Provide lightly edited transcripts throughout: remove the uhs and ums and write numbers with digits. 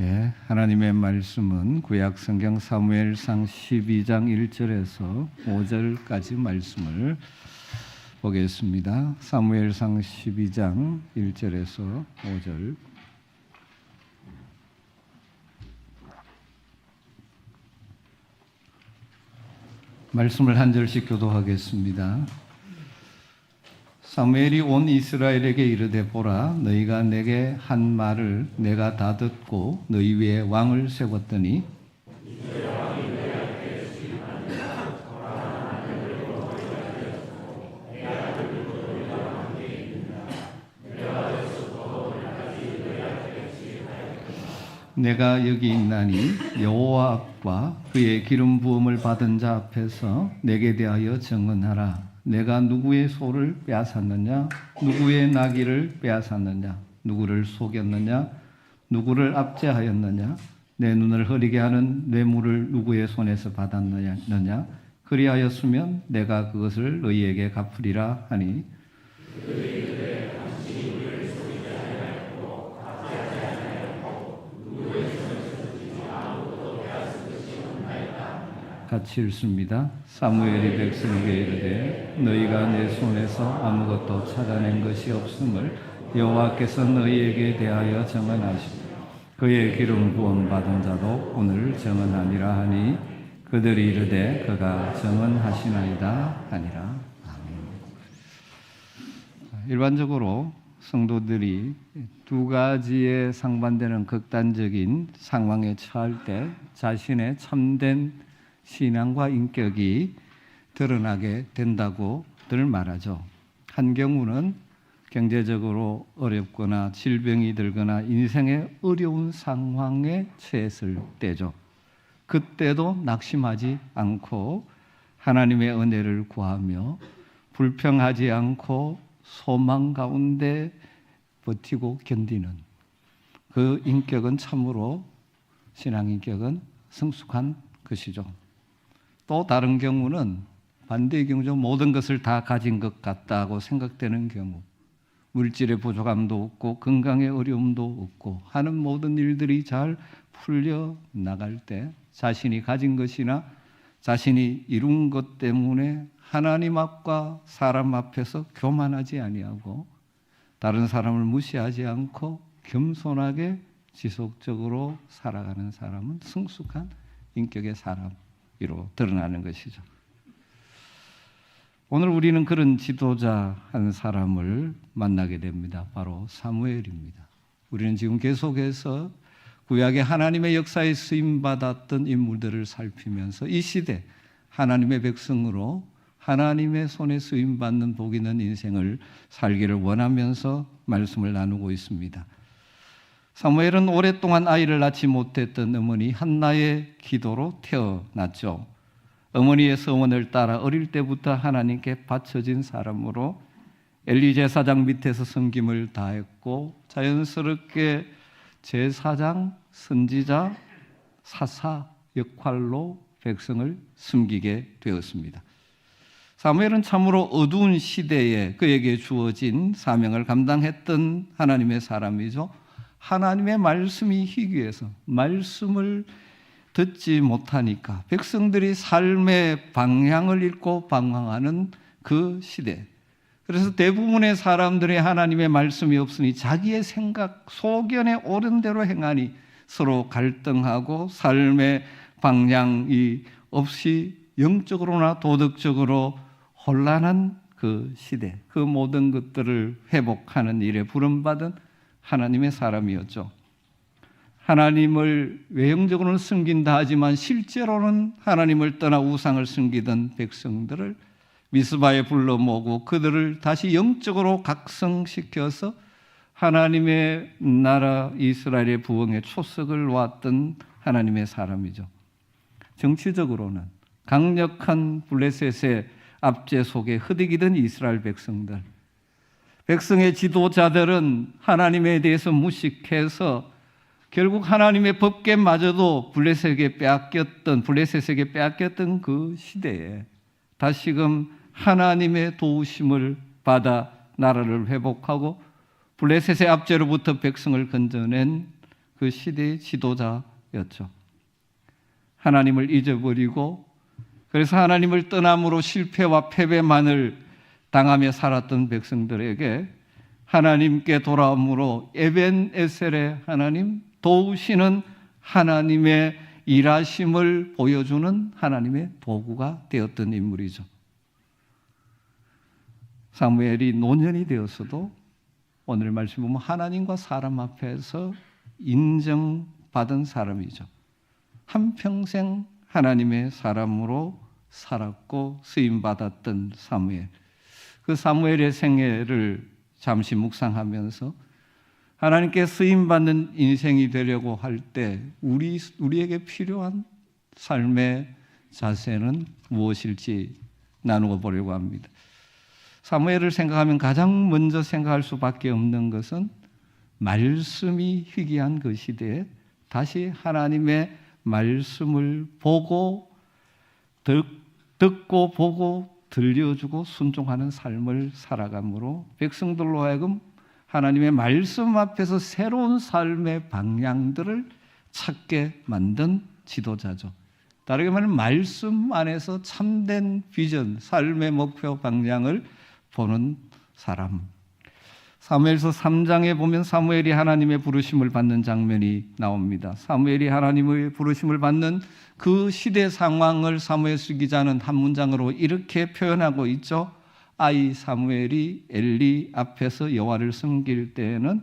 예, 하나님의 말씀은 구약 성경 사무엘상 12장 1절에서 5절까지 말씀을 보겠습니다. 사무엘상 12장 1절에서 5절. 말씀을 한 절씩 교독하겠습니다. 사무엘이 온 이스라엘에게 이르되 보라, 너희가 내게 한 말을 내가 다 듣고 너희 위에 왕을 세웠더니 내가 여기 있나니 여호와 앞과 그의 기름 부음을 받은 자 앞에서 내게 대하여 증언하라. 내가 누구의 소를 빼앗았느냐? 누구의 나귀를 빼앗았느냐? 누구를 속였느냐? 누구를 압제하였느냐? 내 눈을 흐리게 하는 뇌물을 누구의 손에서 받았느냐? 그리하였으면 내가 그것을 너희에게 갚으리라 하니 같이 읽습니다. 사무엘이 백성에게 이르되 너희가 내 손에서 아무것도 찾아낸 것이 없음을 여호와께서 너희에게 대하여 증언하시고 그의 기름 부음 받은 자도 오늘 증언하니라 하니 그들이 이르되 그가 증언하시나이다 하니라. 아멘. 일반적으로 성도들이 두 가지에 상반되는 극단적인 상황에 처할 때 자신의 참된 신앙과 인격이 드러나게 된다고들 말하죠. 한 경우는 경제적으로 어렵거나 질병이 들거나 인생의 어려운 상황에 처했을 때죠. 그때도 낙심하지 않고 하나님의 은혜를 구하며 불평하지 않고 소망 가운데 버티고 견디는 그 인격은 참으로 신앙 인격은 성숙한 것이죠. 또 다른 경우는 반대의 경우죠. 모든 것을 다 가진 것 같다고 생각되는 경우, 물질의 부족함도 없고 건강의 어려움도 없고 하는 모든 일들이 잘 풀려 나갈 때 자신이 가진 것이나 자신이 이룬 것 때문에 하나님 앞과 사람 앞에서 교만하지 아니하고 다른 사람을 무시하지 않고 겸손하게 지속적으로 살아가는 사람은 성숙한 인격의 사람 이로 드러나는 것이죠. 오늘 우리는 그런 지도자 한 사람을 만나게 됩니다. 바로 사무엘입니다. 우리는 지금 계속해서 구약의 하나님의 역사에 쓰임받았던 인물들을 살피면서 이 시대 하나님의 백성으로 하나님의 손에 쓰임받는 복 있는 인생을 살기를 원하면서 말씀을 나누고 있습니다. 사무엘은 오랫동안 아이를 낳지 못했던 어머니 한나의 기도로 태어났죠. 어머니의 소원을 따라 어릴 때부터 하나님께 바쳐진 사람으로 엘리 제사장 밑에서 섬김을 다했고 자연스럽게 제사장, 선지자, 사사 역할로 백성을 섬기게 되었습니다. 사무엘은 참으로 어두운 시대에 그에게 주어진 사명을 감당했던 하나님의 사람이죠. 하나님의 말씀이 희귀해서 말씀을 듣지 못하니까 백성들이 삶의 방향을 잃고 방황하는 그 시대. 그래서 대부분의 사람들이 하나님의 말씀이 없으니 자기의 생각, 소견에 옳은 대로 행하니 서로 갈등하고 삶의 방향이 없이 영적으로나 도덕적으로 혼란한 그 시대, 그 모든 것들을 회복하는 일에 부름받은 하나님의 사람이었죠. 하나님을 외형적으로는 섬긴다 하지만 실제로는 하나님을 떠나 우상을 섬기던 백성들을 미스바에 불러 모으고 그들을 다시 영적으로 각성시켜서 하나님의 나라 이스라엘의 부흥의 초석을 놓았던 하나님의 사람이죠. 정치적으로는 강력한 블레셋의 압제 속에 흐드기던 이스라엘 백성들, 백성의 지도자들은 하나님에 대해서 무식해서 결국 하나님의 법궤마저도 블레셋에게 빼앗겼던 그 시대에 다시금 하나님의 도우심을 받아 나라를 회복하고 블레셋의 압제로부터 백성을 건져낸 그 시대의 지도자였죠. 하나님을 잊어버리고 그래서 하나님을 떠남으로 실패와 패배만을 당하며 살았던 백성들에게 하나님께 돌아옴으로 에벤에셀의 하나님, 도우시는 하나님의 일하심을 보여주는 하나님의 도구가 되었던 인물이죠. 사무엘이 노년이 되었어도 오늘 말씀 보면 하나님과 사람 앞에서 인정받은 사람이죠. 한평생 하나님의 사람으로 살았고 쓰임받았던 사무엘. 그 사무엘의 생애를 잠시 묵상하면서 하나님께 쓰임받는 인생이 되려고 할 때 우리에게 필요한 삶의 자세는 무엇일지 나누어 보려고 합니다. 사무엘을 생각하면 가장 먼저 생각할 수밖에 없는 것은 말씀이 희귀한 그 시대에 다시 하나님의 말씀을 보고 듣고 보고 들려주고 순종하는 삶을 살아감으로 백성들로 하여금 하나님의 말씀 앞에서 새로운 삶의 방향들을 찾게 만든 지도자죠. 다르게 말하면 말씀 안에서 참된 비전, 삶의 목표 방향을 보는 사람. 사무엘서 3장에 보면 사무엘이 하나님의 부르심을 받는 장면이 나옵니다. 사무엘이 하나님의 부르심을 받는 그 시대 상황을 사무엘서 기자는 한 문장으로 이렇게 표현하고 있죠. 아이 사무엘이 엘리 앞에서 여호와를 섬길 때에는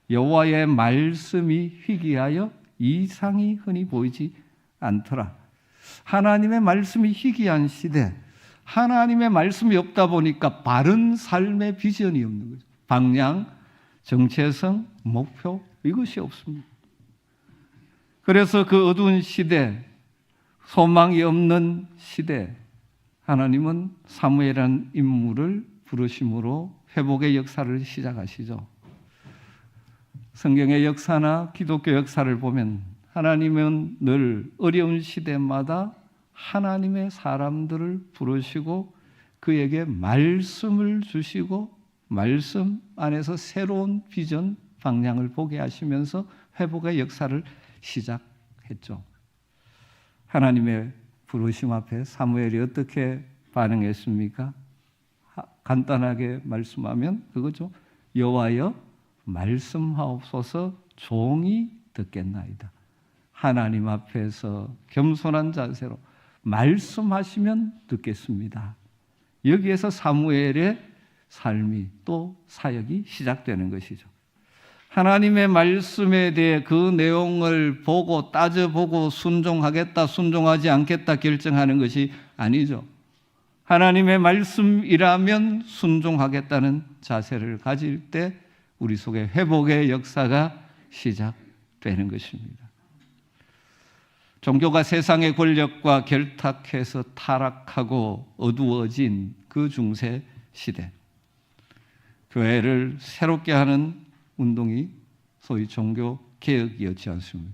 여호와의 말씀이 희귀하여 이상이 흔히 보이지 않더라. 하나님의 말씀이 희귀한 시대, 하나님의 말씀이 없다 보니까 바른 삶의 비전이 없는 거죠. 방향, 정체성, 목표 이것이 없습니다. 그래서 그 어두운 시대, 소망이 없는 시대, 하나님은 사무엘이라는 인물을 부르심으로 회복의 역사를 시작하시죠. 성경의 역사나 기독교 역사를 보면 하나님은 늘 어려운 시대마다 하나님의 사람들을 부르시고 그에게 말씀을 주시고 말씀 안에서 새로운 비전, 방향을 보게 하시면서 회복의 역사를 시작했죠. 하나님의 부르심 앞에 사무엘이 어떻게 반응했습니까? 간단하게 말씀하면 그거죠. 여호와여 말씀하옵소서 종이 듣겠나이다. 하나님 앞에서 겸손한 자세로 말씀하시면 듣겠습니다. 여기에서 사무엘의 삶이 또 사역이 시작되는 것이죠. 하나님의 말씀에 대해 그 내용을 보고 따져보고 순종하겠다, 순종하지 않겠다 결정하는 것이 아니죠. 하나님의 말씀이라면 순종하겠다는 자세를 가질 때 우리 속에 회복의 역사가 시작되는 것입니다. 종교가 세상의 권력과 결탁해서 타락하고 어두워진 그 중세 시대, 교회를 새롭게 하는 운동이 소위 종교개혁이었지 않습니까?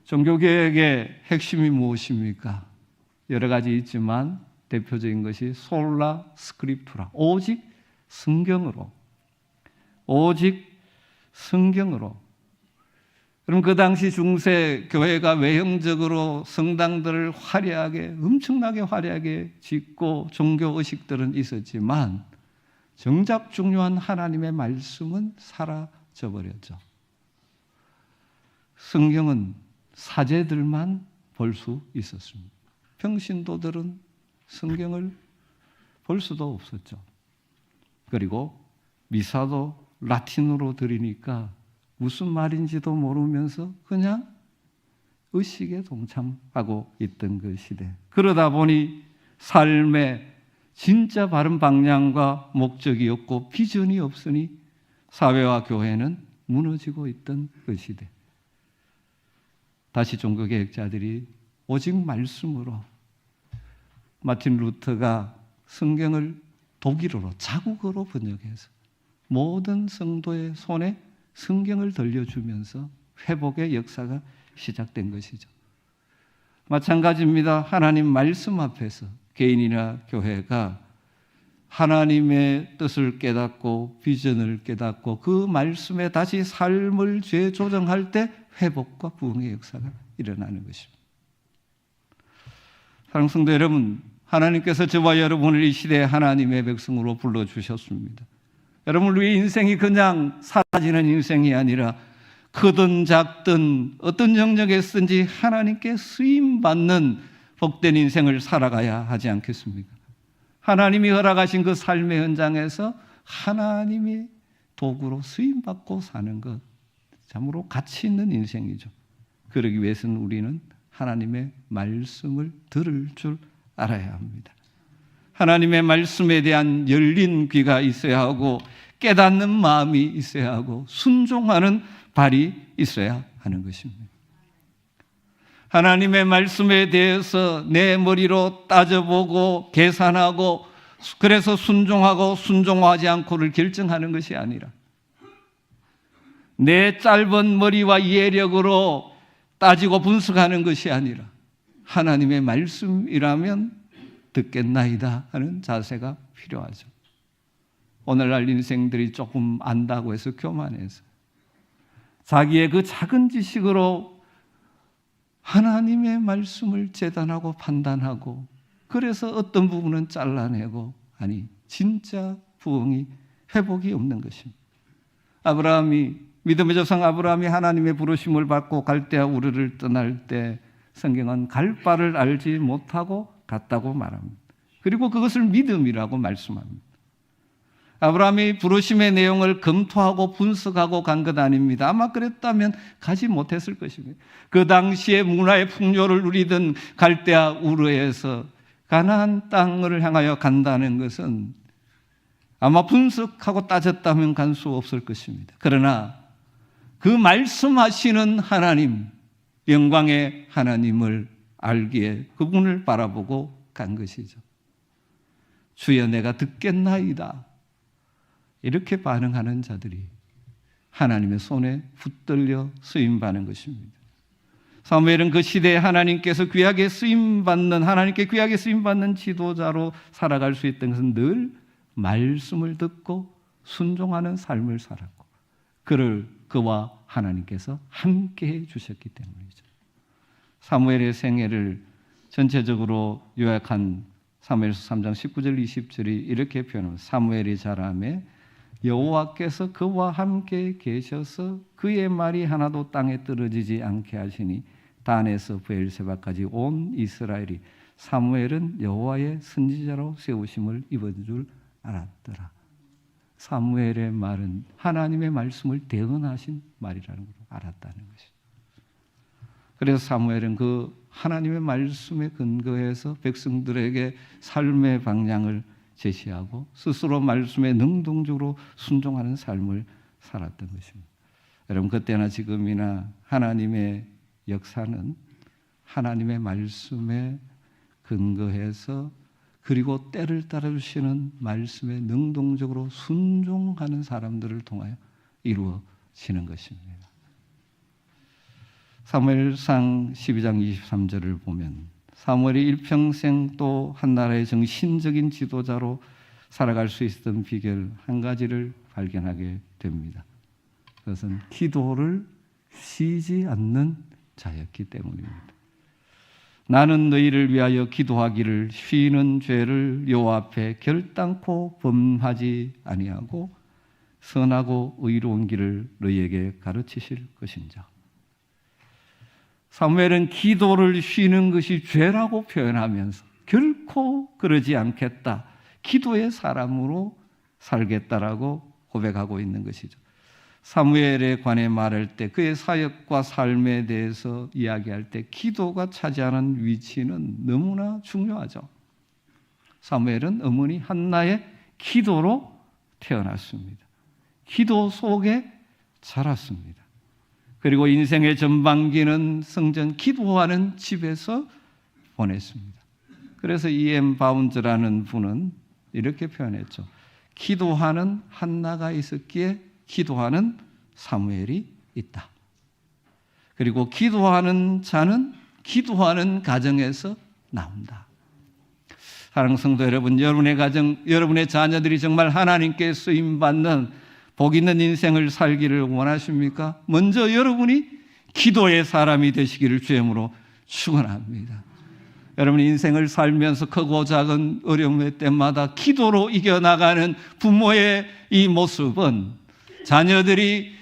종교개혁의 핵심이 무엇입니까? 여러 가지 있지만 대표적인 것이 솔라 스크립투라, 오직 성경으로. 그럼 그 당시 중세 교회가 외형적으로 성당들을 엄청나게 화려하게 짓고 종교 의식들은 있었지만 정작 중요한 하나님의 말씀은 사라져버렸죠. 성경은 사제들만 볼 수 있었습니다. 평신도들은 성경을 볼 수도 없었죠. 그리고 미사도 라틴어로 드리니까 무슨 말인지도 모르면서 그냥 의식에 동참하고 있던 그 시대. 그러다 보니 삶의 진짜 바른 방향과 목적이 없고 비전이 없으니 사회와 교회는 무너지고 있던 그 시대. 다시 종교개혁자들이 오직 말씀으로, 마틴 루터가 성경을 독일어로 자국어로 번역해서 모든 성도의 손에 성경을 들려주면서 회복의 역사가 시작된 것이죠. 마찬가지입니다. 하나님 말씀 앞에서 개인이나 교회가 하나님의 뜻을 깨닫고 비전을 깨닫고 그 말씀에 다시 삶을 재조정할 때 회복과 부흥의 역사가 일어나는 것입니다. 사랑하는 성도 여러분, 하나님께서 저와 여러분을 이 시대에 하나님의 백성으로 불러주셨습니다. 여러분, 우리 인생이 그냥 사라지는 인생이 아니라 크든 작든 어떤 영역에 쓰든지 하나님께 쓰임받는 복된 인생을 살아가야 하지 않겠습니까? 하나님이 허락하신 그 삶의 현장에서 하나님의 도구로 쓰임받고 사는 것, 참으로 가치 있는 인생이죠. 그러기 위해서는 우리는 하나님의 말씀을 들을 줄 알아야 합니다. 하나님의 말씀에 대한 열린 귀가 있어야 하고 깨닫는 마음이 있어야 하고 순종하는 발이 있어야 하는 것입니다. 하나님의 말씀에 대해서 내 머리로 따져보고 계산하고 그래서 순종하고 순종하지 않고를 결정하는 것이 아니라 내 짧은 머리와 이해력으로 따지고 분석하는 것이 아니라 하나님의 말씀이라면 듣겠나이다 하는 자세가 필요하죠. 오늘날 인생들이 조금 안다고 해서 교만해서 자기의 그 작은 지식으로 하나님의 말씀을 재단하고 판단하고 그래서 어떤 부분은 잘라내고 아니 진짜 부흥이 회복이 없는 것입니다. 믿음의 조상 아브라함이 하나님의 부르심을 받고 갈대아 우르를 떠날 때 성경은 갈 바를 알지 못하고 갔다고 말합니다. 그리고 그것을 믿음이라고 말씀합니다. 아브라함이 부르심의 내용을 검토하고 분석하고 간 것 아닙니다. 아마 그랬다면 가지 못했을 것입니다. 그 당시에 문화의 풍요를 누리던 갈대아 우르에서 가나안 땅을 향하여 간다는 것은 아마 분석하고 따졌다면 간 수 없을 것입니다. 그러나 그 말씀하시는 하나님, 영광의 하나님을 알기에 그분을 바라보고 간 것이죠. 주여 내가 듣겠나이다. 이렇게 반응하는 자들이 하나님의 손에 붙들려 쓰임받는 것입니다. 사무엘은 그 시대에 하나님께 귀하게 쓰임받는 지도자로 살아갈 수 있던 것은 늘 말씀을 듣고 순종하는 삶을 살았고 그와 하나님께서 함께해 주셨기 때문이죠. 사무엘의 생애를 전체적으로 요약한 사무엘서 3장 19절 20절이 이렇게 표현합니다. 사무엘이 자라매 여호와께서 그와 함께 계셔서 그의 말이 하나도 땅에 떨어지지 않게 하시니 단에서 브엘세바까지 온 이스라엘이 사무엘은 여호와의 선지자로 세우심을 입은 줄 알았더라. 사무엘의 말은 하나님의 말씀을 대언하신 말이라는 걸 알았다는 것이죠. 그래서 사무엘은 그 하나님의 말씀에 근거해서 백성들에게 삶의 방향을 제시하고 스스로 말씀에 능동적으로 순종하는 삶을 살았던 것입니다. 여러분, 그때나 지금이나 하나님의 역사는 하나님의 말씀에 근거해서 그리고 때를 따라주시는 말씀에 능동적으로 순종하는 사람들을 통하여 이루어지는 것입니다. 사무엘상 12장 23절을 보면 사무엘이 일평생 또 한 나라의 정신적인 지도자로 살아갈 수 있었던 비결 한 가지를 발견하게 됩니다. 그것은 기도를 쉬지 않는 자였기 때문입니다. 나는 너희를 위하여 기도하기를 쉬는 죄를 여호와 앞에 결단코 범하지 아니하고 선하고 의로운 길을 너희에게 가르치실 것인자. 사무엘은 기도를 쉬는 것이 죄라고 표현하면서 결코 그러지 않겠다. 기도의 사람으로 살겠다라고 고백하고 있는 것이죠. 사무엘에 관해 말할 때 그의 사역과 삶에 대해서 이야기할 때 기도가 차지하는 위치는 너무나 중요하죠. 사무엘은 어머니 한나의 기도로 태어났습니다. 기도 속에 자랐습니다. 그리고 인생의 전반기는 성전 기도하는 집에서 보냈습니다. 그래서 E.M. 바운즈라는 분은 이렇게 표현했죠. 기도하는 한나가 있었기에 기도하는 사무엘이 있다. 그리고 기도하는 자는 기도하는 가정에서 나온다. 사랑하는 성도 여러분, 여러분의 가정, 여러분의 자녀들이 정말 하나님께 쓰임받는 복 있는 인생을 살기를 원하십니까? 먼저 여러분이 기도의 사람이 되시기를 주님으로 축원합니다. 여러분이 인생을 살면서 크고 작은 어려움의 때마다 기도로 이겨나가는 부모의 이 모습은 자녀들이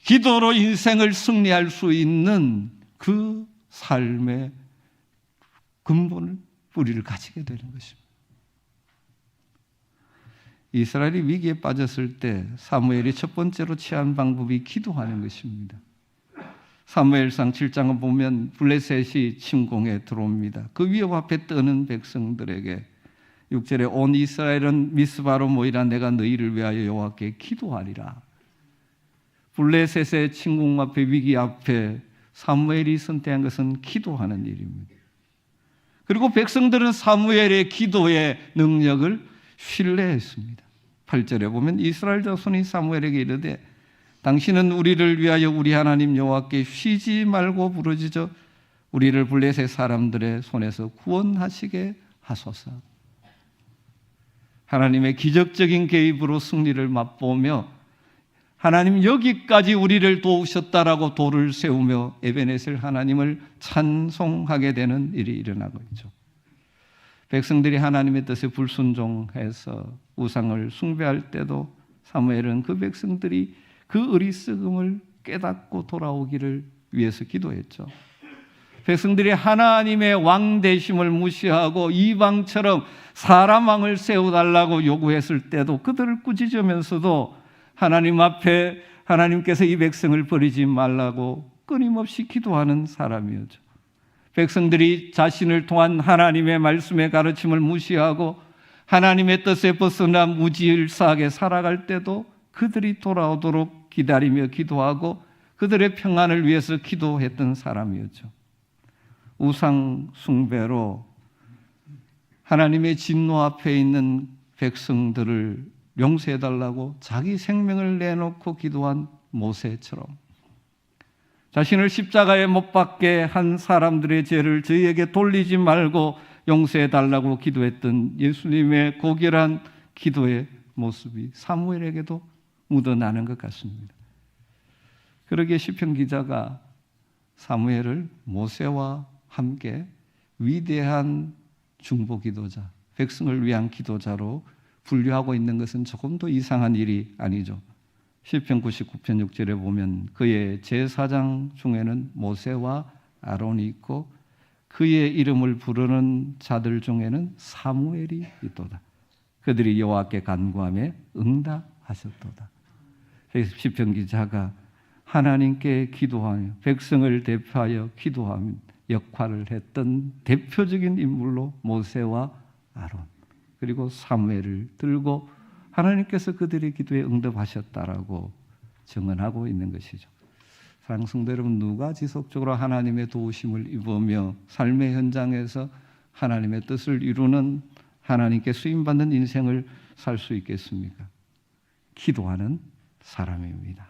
기도로 인생을 승리할 수 있는 그 삶의 근본을, 뿌리를 가지게 되는 것입니다. 이스라엘이 위기에 빠졌을 때 사무엘이 첫 번째로 취한 방법이 기도하는 것입니다. 사무엘상 7장을 보면 블레셋이 침공에 들어옵니다. 그 위협 앞에 떠는 백성들에게 6절에 온 이스라엘은 미스바로 모이라. 내가 너희를 위하여 여호와께 기도하리라. 블레셋의 침공 앞에, 위기 앞에 사무엘이 선택한 것은 기도하는 일입니다. 그리고 백성들은 사무엘의 기도의 능력을 신뢰했습니다. 8절에 보면 이스라엘 자손이 사무엘에게 이르되 당신은 우리를 위하여 우리 하나님 여호와께 쉬지 말고 부르짖어 우리를 블레셋 사람들의 손에서 구원하시게 하소서. 하나님의 기적적인 개입으로 승리를 맛보며 하나님 여기까지 우리를 도우셨다라고 돌을 세우며 에베네셀 하나님을 찬송하게 되는 일이 일어나고 있죠. 백성들이 하나님의 뜻에 불순종해서 우상을 숭배할 때도 사무엘은 그 백성들이 그 어리석음을 깨닫고 돌아오기를 위해서 기도했죠. 백성들이 하나님의 왕 되심을 무시하고 이방처럼 사람 왕을 세워달라고 요구했을 때도 그들을 꾸짖으면서도 하나님 앞에 하나님께서 이 백성을 버리지 말라고 끊임없이 기도하는 사람이었죠. 백성들이 자신을 통한 하나님의 말씀의 가르침을 무시하고 하나님의 뜻에 벗어나 무질서하게 살아갈 때도 그들이 돌아오도록 기다리며 기도하고 그들의 평안을 위해서 기도했던 사람이었죠. 우상 숭배로 하나님의 진노 앞에 있는 백성들을 용서해달라고 자기 생명을 내놓고 기도한 모세처럼 자신을 십자가에 못 박게 한 사람들의 죄를 저희에게 돌리지 말고 용서해달라고 기도했던 예수님의 고결한 기도의 모습이 사무엘에게도 묻어나는 것 같습니다. 그러기에 시편 기자가 사무엘을 모세와 함께 위대한 중보 기도자, 백성을 위한 기도자로 분류하고 있는 것은 조금도 이상한 일이 아니죠. 시편 99편 6절에 보면 그의 제사장 중에는 모세와 아론이 있고 그의 이름을 부르는 자들 중에는 사무엘이 있도다. 그들이 여호와께 간구하며 응답하셨도다. 그래서 시편 기자가 하나님께 기도하며 백성을 대표하여 기도하는 역할을 했던 대표적인 인물로 모세와 아론 그리고 사무엘을 들고 하나님께서 그들의 기도에 응답하셨다라고 증언하고 있는 것이죠. 사랑하는 성도 여러분, 누가 지속적으로 하나님의 도우심을 입으며 삶의 현장에서 하나님의 뜻을 이루는 하나님께 쓰임받는 인생을 살 수 있겠습니까? 기도하는 사람입니다.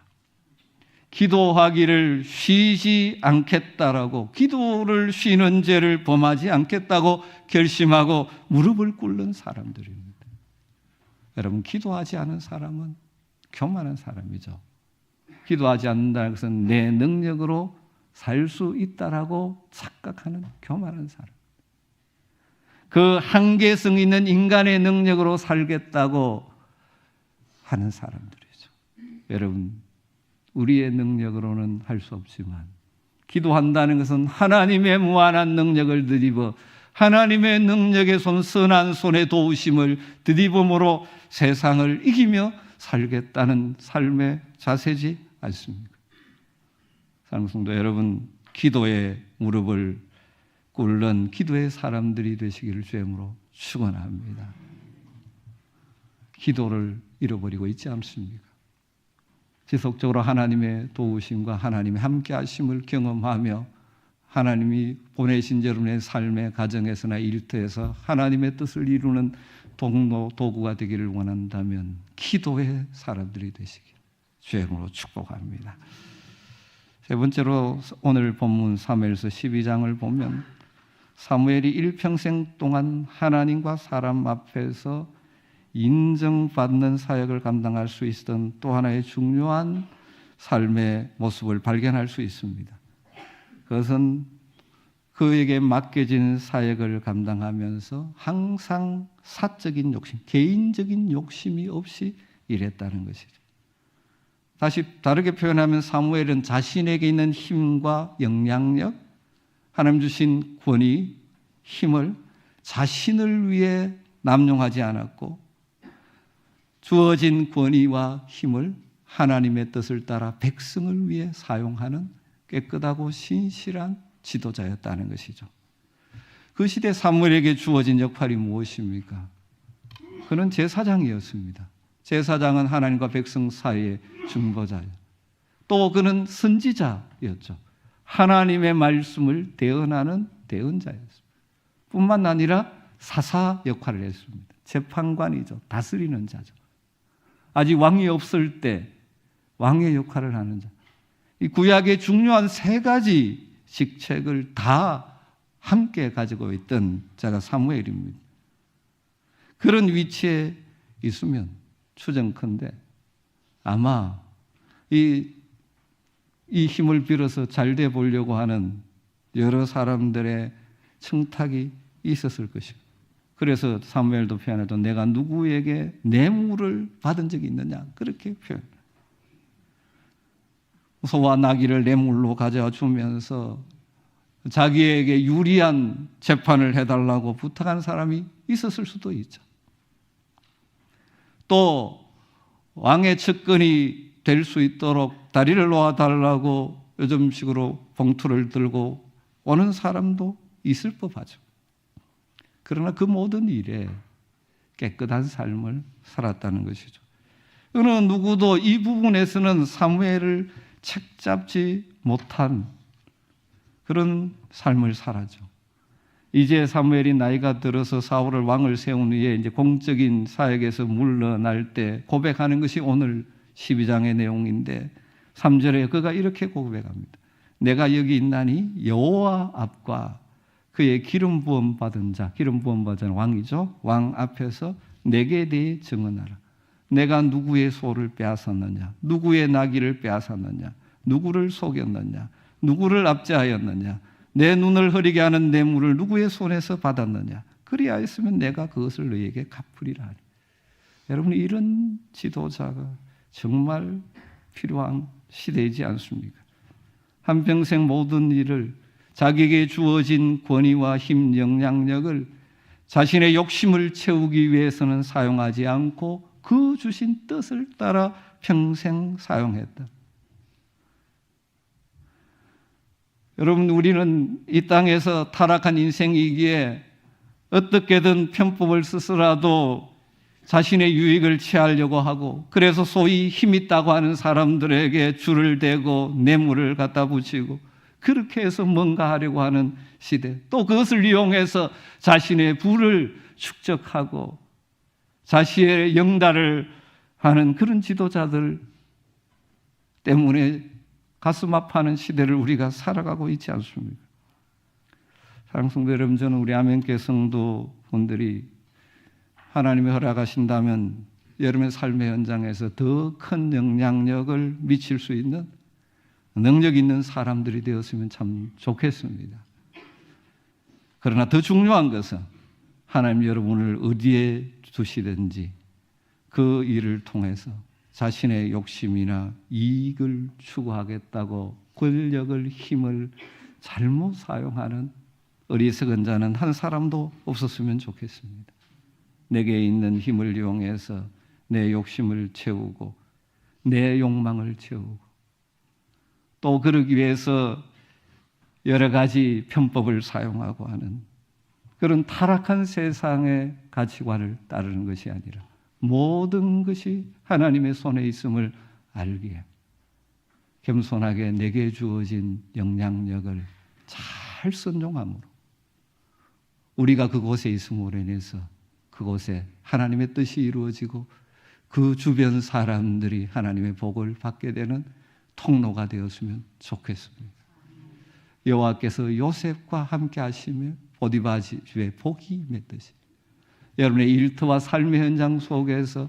기도하기를 쉬지 않겠다라고, 기도를 쉬는 죄를 범하지 않겠다고 결심하고 무릎을 꿇는 사람들입니다. 여러분, 기도하지 않은 사람은 교만한 사람이죠. 기도하지 않는다는 것은 내 능력으로 살 수 있다라고 착각하는 교만한 사람. 그 한계성 있는 인간의 능력으로 살겠다고 하는 사람들이죠. 여러분, 우리의 능력으로는 할 수 없지만 기도한다는 것은 하나님의 무한한 능력을 드리고 하나님의 능력의 손, 선한 손의 도우심을 드리봄으로 세상을 이기며 살겠다는 삶의 자세지 않습니까? 사랑하는 성도 여러분, 기도의 무릎을 꿇는 기도의 사람들이 되시기를 주님으로 축원합니다. 기도를 잃어버리고 있지 않습니까? 지속적으로 하나님의 도우심과 하나님의 함께하심을 경험하며 하나님이 보내신 여러분의 삶의 가정에서나 일터에서 하나님의 뜻을 이루는 동로, 도구가 되기를 원한다면 기도의 사람들이 되시길 주님으로 축복합니다. 세 번째로 오늘 본문 사무엘서 12장을 보면 사무엘이 일평생 동안 하나님과 사람 앞에서 인정받는 사역을 감당할 수 있었던 또 하나의 중요한 삶의 모습을 발견할 수 있습니다. 그것은 그에게 맡겨진 사역을 감당하면서 항상 사적인 욕심, 개인적인 욕심이 없이 일했다는 것이죠. 다시 다르게 표현하면 사무엘은 자신에게 있는 힘과 영향력, 하나님 주신 권위, 힘을 자신을 위해 남용하지 않았고 주어진 권위와 힘을 하나님의 뜻을 따라 백성을 위해 사용하는 깨끗하고 신실한 지도자였다는 것이죠. 그 시대 사무엘에게 주어진 역할이 무엇입니까? 그는 제사장이었습니다. 제사장은 하나님과 백성 사이의 중보자예요. 또 그는 선지자였죠. 하나님의 말씀을 대언하는 대언자였습니다. 뿐만 아니라 사사 역할을 했습니다. 재판관이죠. 다스리는 자죠. 아직 왕이 없을 때 왕의 역할을 하는 자. 이 구약의 중요한 세 가지 직책을 다 함께 가지고 있던 자가 사무엘입니다. 그런 위치에 있으면 추정컨대 아마 이 힘을 빌어서 잘 돼 보려고 하는 여러 사람들의 청탁이 있었을 것이고, 그래서 사무엘도 표현해도 내가 누구에게 뇌물을 받은 적이 있느냐 그렇게 표현. 소와 나귀를 뇌물로 가져와 주면서 자기에게 유리한 재판을 해달라고 부탁한 사람이 있었을 수도 있죠. 또 왕의 측근이 될 수 있도록 다리를 놓아달라고 요즘식으로 봉투를 들고 오는 사람도 있을 법하죠. 그러나 그 모든 일에 깨끗한 삶을 살았다는 것이죠. 어느 누구도 이 부분에서는 사무엘을 책잡지 못한 그런 삶을 살았죠. 이제 사무엘이 나이가 들어서 사울을 왕을 세운 후에 이제 공적인 사역에서 물러날 때 고백하는 것이 오늘 12장의 내용인데 3절에 그가 이렇게 고백합니다. 내가 여기 있나니 여호와 앞과 그의 기름 부음 받은 자, 기름 부음 받은 왕이죠. 왕 앞에서 내게 대해 증언하라. 내가 누구의 소를 빼앗았느냐, 누구의 나귀를 빼앗았느냐, 누구를 속였느냐, 누구를 압제하였느냐, 내 눈을 흐리게 하는 뇌물을 누구의 손에서 받았느냐, 그리하였으면 내가 그것을 너희에게 갚으리라 하니. 여러분, 이런 지도자가 정말 필요한 시대이지 않습니까? 한평생 모든 일을 자기에게 주어진 권위와 힘, 영향력을 자신의 욕심을 채우기 위해서는 사용하지 않고 그 주신 뜻을 따라 평생 사용했다. 여러분, 우리는 이 땅에서 타락한 인생이기에 어떻게든 편법을 쓰서라도 자신의 유익을 취하려고 하고, 그래서 소위 힘 있다고 하는 사람들에게 줄을 대고 뇌물을 갖다 붙이고 그렇게 해서 뭔가 하려고 하는 시대, 또 그것을 이용해서 자신의 부를 축적하고 자신의 영달을 하는 그런 지도자들 때문에 가슴 아파하는 시대를 우리가 살아가고 있지 않습니까? 사랑하는 성도 여러분, 저는 우리 아멘교회 성도분들이 하나님이 허락하신다면 여러분의 삶의 현장에서 더 큰 영향력을 미칠 수 있는 능력 있는 사람들이 되었으면 참 좋겠습니다. 그러나 더 중요한 것은 하나님 여러분을 어디에 두시든지 그 일을 통해서 자신의 욕심이나 이익을 추구하겠다고 권력을, 힘을 잘못 사용하는 어리석은 자는 한 사람도 없었으면 좋겠습니다. 내게 있는 힘을 이용해서 내 욕심을 채우고 내 욕망을 채우고 또 그러기 위해서 여러 가지 편법을 사용하고 하는 그런 타락한 세상의 가치관을 따르는 것이 아니라 모든 것이 하나님의 손에 있음을 알기에 겸손하게 내게 주어진 영향력을 잘 선용함으로 우리가 그곳에 있음으로 인해서 그곳에 하나님의 뜻이 이루어지고 그 주변 사람들이 하나님의 복을 받게 되는 통로가 되었으면 좋겠습니다. 여호와께서 요셉과 함께 하시며 포디바지주의 복이 맺듯이 여러분의 일터와 삶의 현장 속에서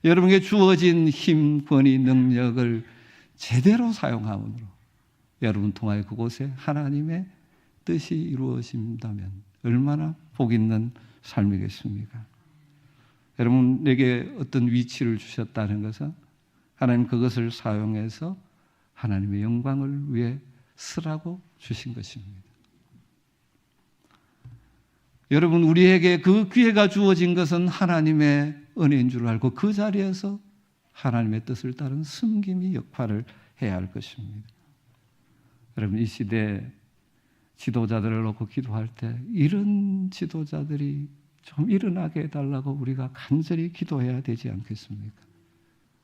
여러분에게 주어진 힘, 권위, 능력을 제대로 사용함으로 여러분 통하여 그곳에 하나님의 뜻이 이루어진다면 얼마나 복 있는 삶이겠습니까? 여러분에게 어떤 위치를 주셨다는 것은 하나님 그것을 사용해서 하나님의 영광을 위해 쓰라고 주신 것입니다. 여러분, 우리에게 그 기회가 주어진 것은 하나님의 은혜인 줄 알고 그 자리에서 하나님의 뜻을 따른 섬김의 역할을 해야 할 것입니다. 여러분, 이 시대 지도자들을 놓고 기도할 때 이런 지도자들이 좀 일어나게 해달라고 우리가 간절히 기도해야 되지 않겠습니까?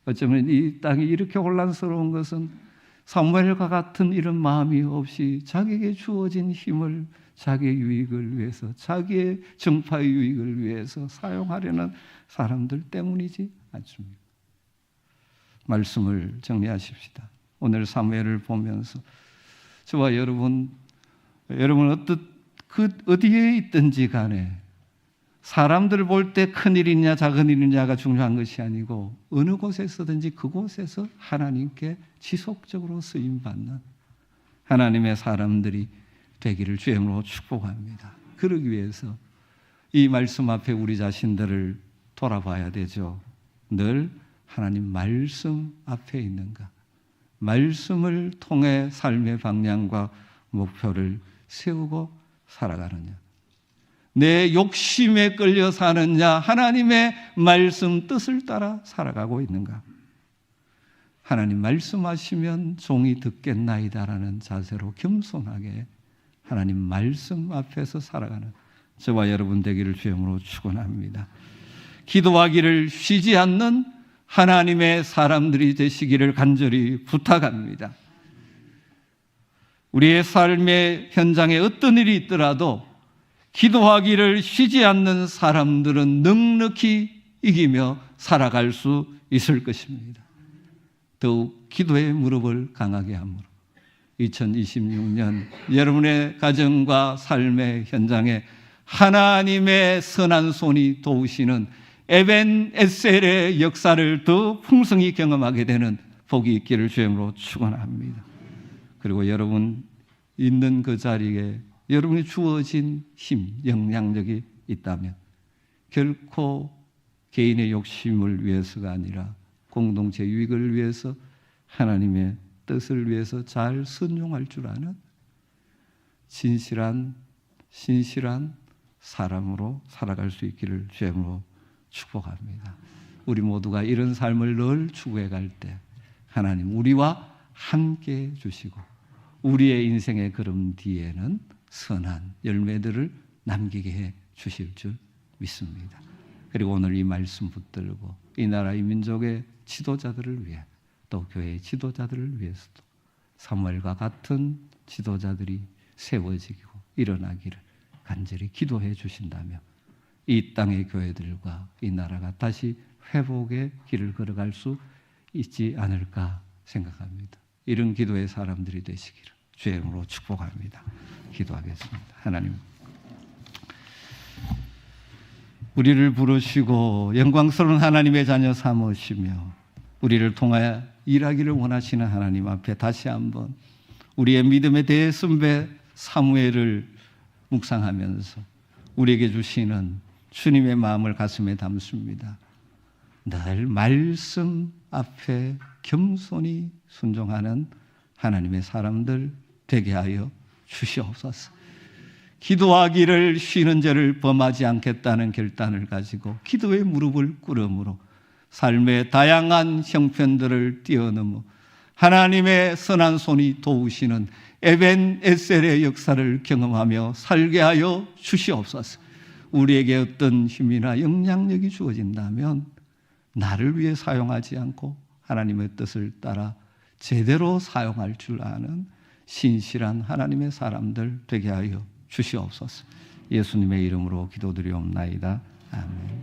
어쩌면 이 땅이 이렇게 혼란스러운 것은 사무엘과 같은 이런 마음이 없이 자기에게 주어진 힘을 자기의 유익을 위해서, 자기의 정파의 유익을 위해서 사용하려는 사람들 때문이지 않습니까? 말씀을 정리하십시다. 오늘 사무엘을 보면서 저와 여러분 어디에 있든지 간에 사람들 볼 때 큰일이냐 작은 일이냐가 중요한 것이 아니고 어느 곳에서든지 그곳에서 하나님께 지속적으로 쓰임받는 하나님의 사람들이 되기를 주님으로 축복합니다. 그러기 위해서 이 말씀 앞에 우리 자신들을 돌아봐야 되죠. 늘 하나님 말씀 앞에 있는가? 말씀을 통해 삶의 방향과 목표를 세우고 살아가느냐? 내 욕심에 끌려 사느냐? 하나님의 말씀 뜻을 따라 살아가고 있는가? 하나님 말씀하시면 종이 듣겠나이다라는 자세로 겸손하게 하나님 말씀 앞에서 살아가는 저와 여러분 되기를 주님으로 축원합니다. 기도하기를 쉬지 않는 하나님의 사람들이 되시기를 간절히 부탁합니다. 우리의 삶의 현장에 어떤 일이 있더라도 기도하기를 쉬지 않는 사람들은 넉넉히 이기며 살아갈 수 있을 것입니다. 더욱 기도의 무릎을 강하게 함으로 2026년 여러분의 가정과 삶의 현장에 하나님의 선한 손이 도우시는 에벤에셀의 역사를 더 풍성히 경험하게 되는 복이 있기를 주님으로 축원합니다. 그리고 여러분 있는 그 자리에 여러분이 주어진 힘, 영향력이 있다면 결코 개인의 욕심을 위해서가 아니라 공동체 유익을 위해서 하나님의 뜻을 위해서 잘 순종할 줄 아는 신실한 사람으로 살아갈 수 있기를 주님으로 축복합니다. 우리 모두가 이런 삶을 늘 추구해 갈 때 하나님 우리와 함께 해 주시고 우리의 인생의 걸음 뒤에는 선한 열매들을 남기게 해 주실 줄 믿습니다. 그리고 오늘 이 말씀 붙들고 이 나라 이 민족의 지도자들을 위해 또 교회의 지도자들을 위해서도 사무엘과 같은 지도자들이 세워지고 일어나기를 간절히 기도해 주신다면 이 땅의 교회들과 이 나라가 다시 회복의 길을 걸어갈 수 있지 않을까 생각합니다. 이런 기도의 사람들이 되시기를 주의 이름으로 축복합니다. 기도하겠습니다. 하나님, 우리를 부르시고 영광스러운 하나님의 자녀 삼으시며 우리를 통하여 일하기를 원하시는 하나님 앞에 다시 한번 우리의 믿음의 대선배 사무엘을 묵상하면서 우리에게 주시는 주님의 마음을 가슴에 담습니다. 늘 말씀 앞에 겸손히 순종하는 하나님의 사람들 되게 하여 주시옵소서. 기도하기를 쉬는 죄를 범하지 않겠다는 결단을 가지고 기도의 무릎을 꿇음으로 삶의 다양한 형편들을 뛰어넘어 하나님의 선한 손이 도우시는 에벤에셀의 역사를 경험하며 살게 하여 주시옵소서. 우리에게 어떤 힘이나 영향력이 주어진다면 나를 위해 사용하지 않고 하나님의 뜻을 따라 제대로 사용할 줄 아는 신실한 하나님의 사람들 되게 하여 주시옵소서. 예수님의 이름으로 기도드리옵나이다. 아멘.